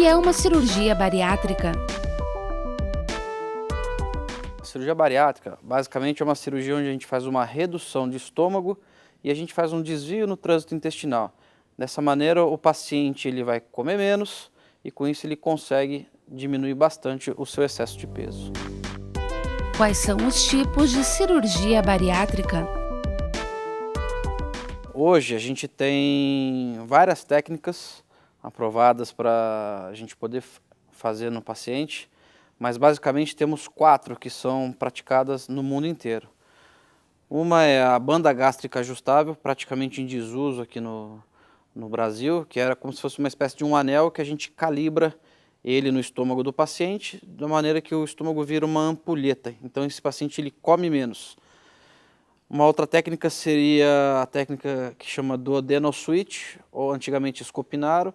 que é uma cirurgia bariátrica? A cirurgia bariátrica, basicamente, é uma cirurgia onde a gente faz uma redução de estômago e a gente faz um desvio no trânsito intestinal. Dessa maneira, o paciente ele vai comer menos e, com isso, ele consegue diminuir bastante o seu excesso de peso. Quais são os tipos de cirurgia bariátrica? Hoje, a gente tem várias técnicas aprovadas para a gente poder fazer no paciente, mas basicamente temos 4 que são praticadas no mundo inteiro. Uma é a banda gástrica ajustável, praticamente em desuso aqui no Brasil, que era como se fosse uma espécie de um anel que a gente calibra ele no estômago do paciente, da maneira que o estômago vira uma ampulheta. Então esse paciente ele come menos. Uma outra técnica seria a técnica que chama duodenal switch, ou antigamente Scopinaro.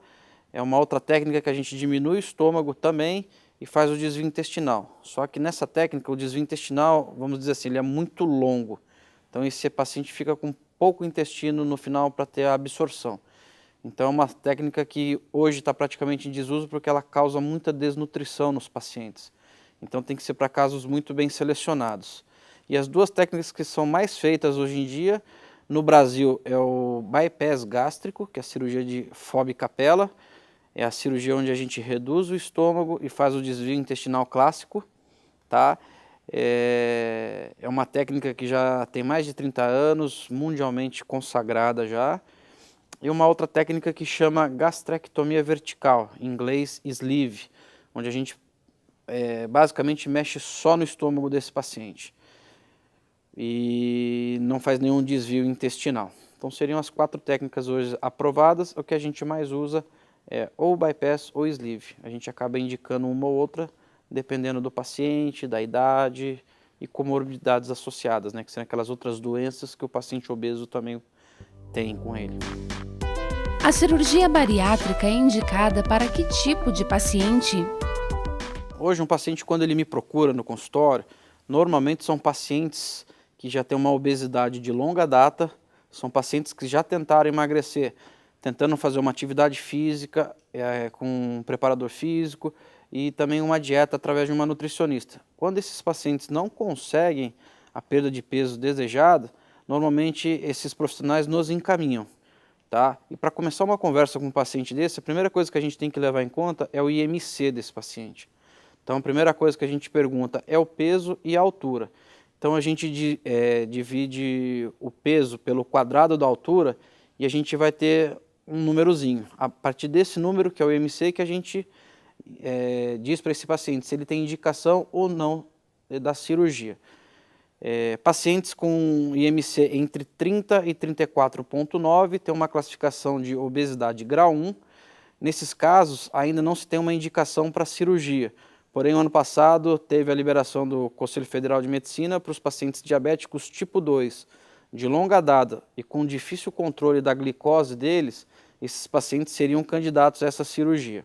É uma outra técnica que a gente diminui o estômago também e faz o desvio intestinal. Só que nessa técnica, o desvio intestinal, vamos dizer assim, ele é muito longo. Então esse paciente fica com pouco intestino no final para ter a absorção. Então é uma técnica que hoje está praticamente em desuso porque ela causa muita desnutrição nos pacientes. Então tem que ser para casos muito bem selecionados. E as 2 técnicas que são mais feitas hoje em dia no Brasil é o bypass gástrico, que é a cirurgia de Fob Capella. É a cirurgia onde a gente reduz o estômago e faz o desvio intestinal clássico, tá? É uma técnica que já tem mais de 30 anos, mundialmente consagrada já. E uma outra técnica que chama gastrectomia vertical, em inglês sleeve, onde a gente basicamente mexe só no estômago desse paciente e não faz nenhum desvio intestinal. Então seriam as 4 técnicas hoje aprovadas. O que a gente mais usa é ou bypass ou sleeve. A gente acaba indicando uma ou outra, dependendo do paciente, da idade e comorbidades associadas, né, que são aquelas outras doenças que o paciente obeso também tem com ele. A cirurgia bariátrica é indicada para que tipo de paciente? Hoje, um paciente, quando ele me procura no consultório, normalmente são pacientes que já têm uma obesidade de longa data, são pacientes que já tentaram emagrecer, tentando fazer uma atividade física com um preparador físico e também uma dieta através de uma nutricionista. Quando esses pacientes não conseguem a perda de peso desejada, normalmente esses profissionais nos encaminham. Tá? E para começar uma conversa com um paciente desse, a primeira coisa que a gente tem que levar em conta é o IMC desse paciente. Então a primeira coisa que a gente pergunta é o peso e a altura. Então a gente divide o peso pelo quadrado da altura e a gente vai ter um númerozinho. A partir desse número, que é o IMC, que a gente diz para esse paciente se ele tem indicação ou não da cirurgia. Pacientes com IMC entre 30 e 34,9 têm uma classificação de obesidade grau 1. Nesses casos, ainda não se tem uma indicação para cirurgia. Porém, o ano passado teve a liberação do Conselho Federal de Medicina para os pacientes diabéticos tipo 2, de longa data e com difícil controle da glicose deles, esses pacientes seriam candidatos a essa cirurgia.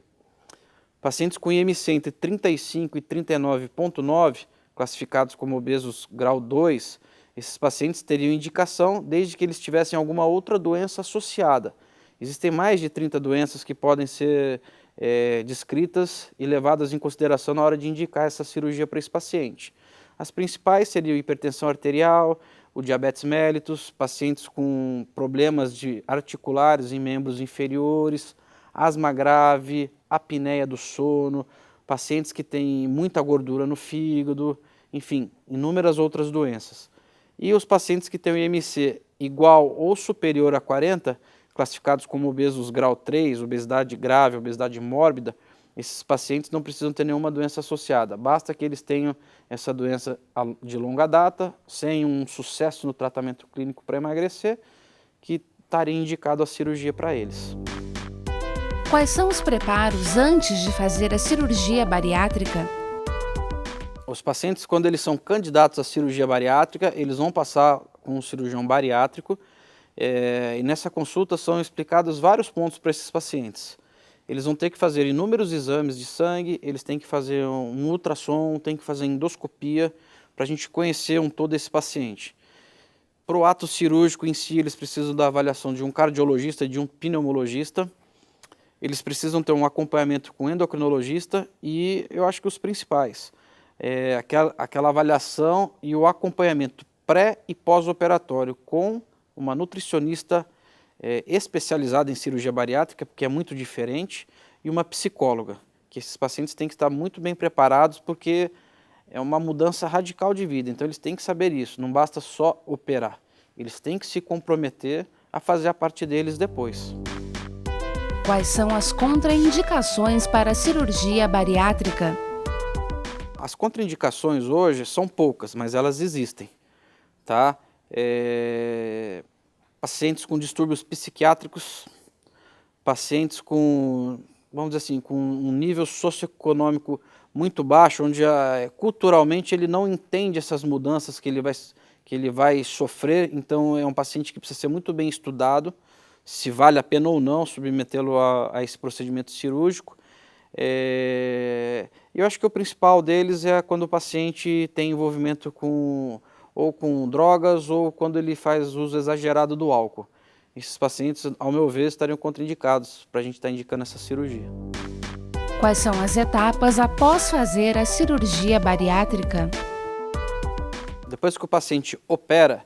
Pacientes com IMC entre 35 e 39,9, classificados como obesos grau 2, esses pacientes teriam indicação desde que eles tivessem alguma outra doença associada. Existem mais de 30 doenças que podem ser descritas e levadas em consideração na hora de indicar essa cirurgia para esse paciente. As principais seriam hipertensão arterial, o diabetes mellitus, pacientes com problemas articulares em membros inferiores, asma grave, apneia do sono, pacientes que têm muita gordura no fígado, enfim, inúmeras outras doenças. E os pacientes que têm o IMC igual ou superior a 40, classificados como obesos grau 3, obesidade grave, obesidade mórbida, esses pacientes não precisam ter nenhuma doença associada, basta que eles tenham essa doença de longa data, sem um sucesso no tratamento clínico para emagrecer, que estaria indicado a cirurgia para eles. Quais são os preparos antes de fazer a cirurgia bariátrica? Os pacientes, quando eles são candidatos à cirurgia bariátrica, eles vão passar com um cirurgião bariátrico e nessa consulta são explicados vários pontos para esses pacientes. Eles vão ter que fazer inúmeros exames de sangue, eles têm que fazer um ultrassom, têm que fazer endoscopia para a gente conhecer todo esse paciente. Para o ato cirúrgico em si, eles precisam da avaliação de um cardiologista e de um pneumologista. eles precisam ter um acompanhamento com endocrinologista e eu acho que os principais, aquela avaliação e o acompanhamento pré e pós-operatório com uma nutricionista especializada em cirurgia bariátrica, porque é muito diferente, e uma psicóloga, que esses pacientes têm que estar muito bem preparados porque é uma mudança radical de vida, então eles têm que saber isso, não basta só operar, eles têm que se comprometer a fazer a parte deles depois. Quais são as contraindicações para a cirurgia bariátrica? As contraindicações hoje são poucas, mas elas existem, tá? Pacientes com distúrbios psiquiátricos, pacientes com, vamos dizer assim, com um nível socioeconômico muito baixo, onde culturalmente ele não entende essas mudanças que ele vai sofrer, então é um paciente que precisa ser muito bem estudado, se vale a pena ou não submetê-lo a esse procedimento cirúrgico. Eu acho que o principal deles é quando o paciente tem envolvimento ou com drogas ou quando ele faz uso exagerado do álcool. Esses pacientes, ao meu ver, estariam contraindicados para a gente estar indicando essa cirurgia. Quais são as etapas após fazer a cirurgia bariátrica? Depois que o paciente opera,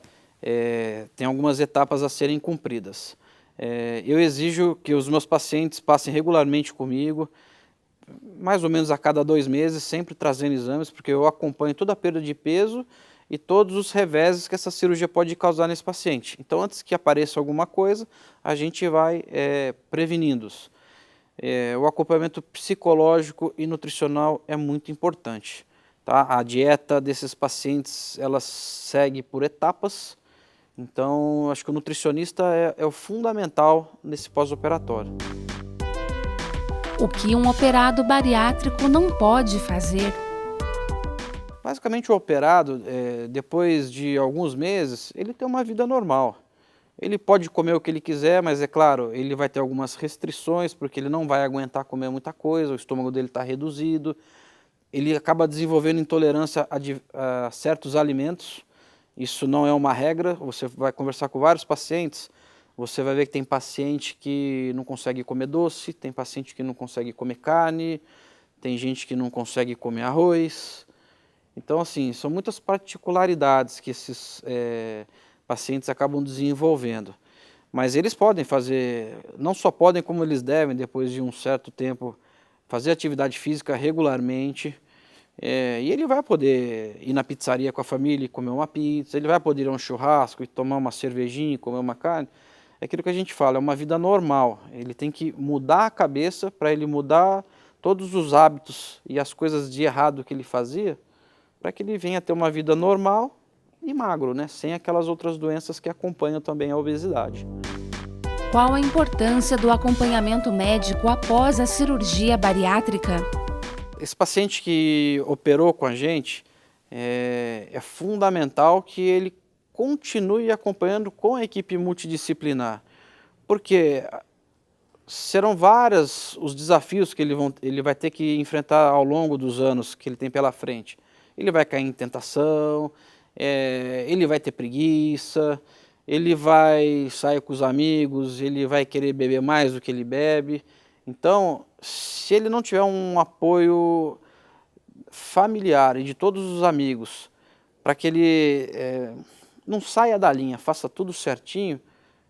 tem algumas etapas a serem cumpridas. Eu exijo que os meus pacientes passem regularmente comigo, mais ou menos a cada 2 meses, sempre trazendo exames, porque eu acompanho toda a perda de peso e todos os reveses que essa cirurgia pode causar nesse paciente. Então, antes que apareça alguma coisa, a gente vai prevenindo-os. O acompanhamento psicológico e nutricional é muito importante. Tá? A dieta desses pacientes, ela segue por etapas. Então, acho que o nutricionista é o fundamental nesse pós-operatório. O que um operado bariátrico não pode fazer? Basicamente, o operado, depois de alguns meses, ele tem uma vida normal. Ele pode comer o que ele quiser, mas é claro, ele vai ter algumas restrições, porque ele não vai aguentar comer muita coisa, o estômago dele está reduzido. Ele acaba desenvolvendo intolerância a certos alimentos. Isso não é uma regra, você vai conversar com vários pacientes, você vai ver que tem paciente que não consegue comer doce, tem paciente que não consegue comer carne, tem gente que não consegue comer arroz. Então, assim, são muitas particularidades que esses pacientes acabam desenvolvendo. Mas eles podem fazer, não só podem, como eles devem, depois de um certo tempo, fazer atividade física regularmente. E ele vai poder ir na pizzaria com a família e comer uma pizza, ele vai poder ir a um churrasco e tomar uma cervejinha e comer uma carne. É aquilo que a gente fala, é uma vida normal. Ele tem que mudar a cabeça para ele mudar todos os hábitos e as coisas de errado que ele fazia, para que ele venha ter uma vida normal e magro, né? Sem aquelas outras doenças que acompanham também a obesidade. Qual a importância do acompanhamento médico após a cirurgia bariátrica? Esse paciente que operou com a gente, é fundamental que ele continue acompanhando com a equipe multidisciplinar, porque serão vários os desafios que ele vai ter que enfrentar ao longo dos anos que ele tem pela frente. Ele vai cair em tentação, ele vai ter preguiça, ele vai sair com os amigos, ele vai querer beber mais do que ele bebe. Então, se ele não tiver um apoio familiar e de todos os amigos, para que ele não saia da linha, faça tudo certinho,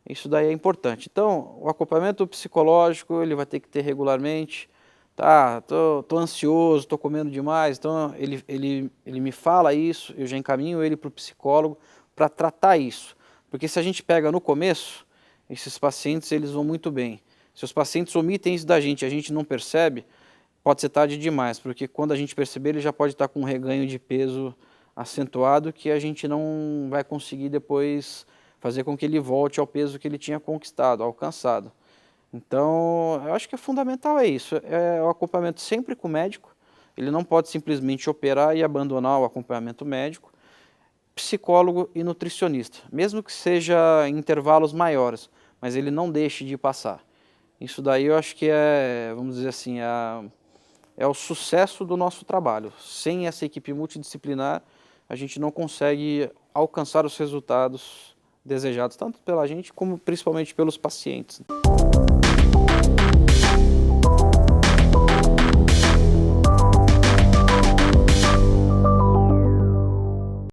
isso daí é importante. Então, o acompanhamento psicológico ele vai ter que ter regularmente. Tá, tô ansioso, tô comendo demais, então ele me fala isso, eu já encaminho ele para o psicólogo para tratar isso. Porque se a gente pega no começo, esses pacientes eles vão muito bem. Se os pacientes omitem isso da gente e a gente não percebe, pode ser tarde demais, porque quando a gente perceber ele já pode estar com um reganho de peso acentuado que a gente não vai conseguir depois fazer com que ele volte ao peso que ele tinha conquistado, alcançado. Então, eu acho que é fundamental isso, é o acompanhamento sempre com o médico, ele não pode simplesmente operar e abandonar o acompanhamento médico, psicólogo e nutricionista, mesmo que seja em intervalos maiores, mas ele não deixe de passar. Isso daí eu acho que vamos dizer assim, é o sucesso do nosso trabalho. Sem essa equipe multidisciplinar, a gente não consegue alcançar os resultados desejados, tanto pela gente como principalmente pelos pacientes.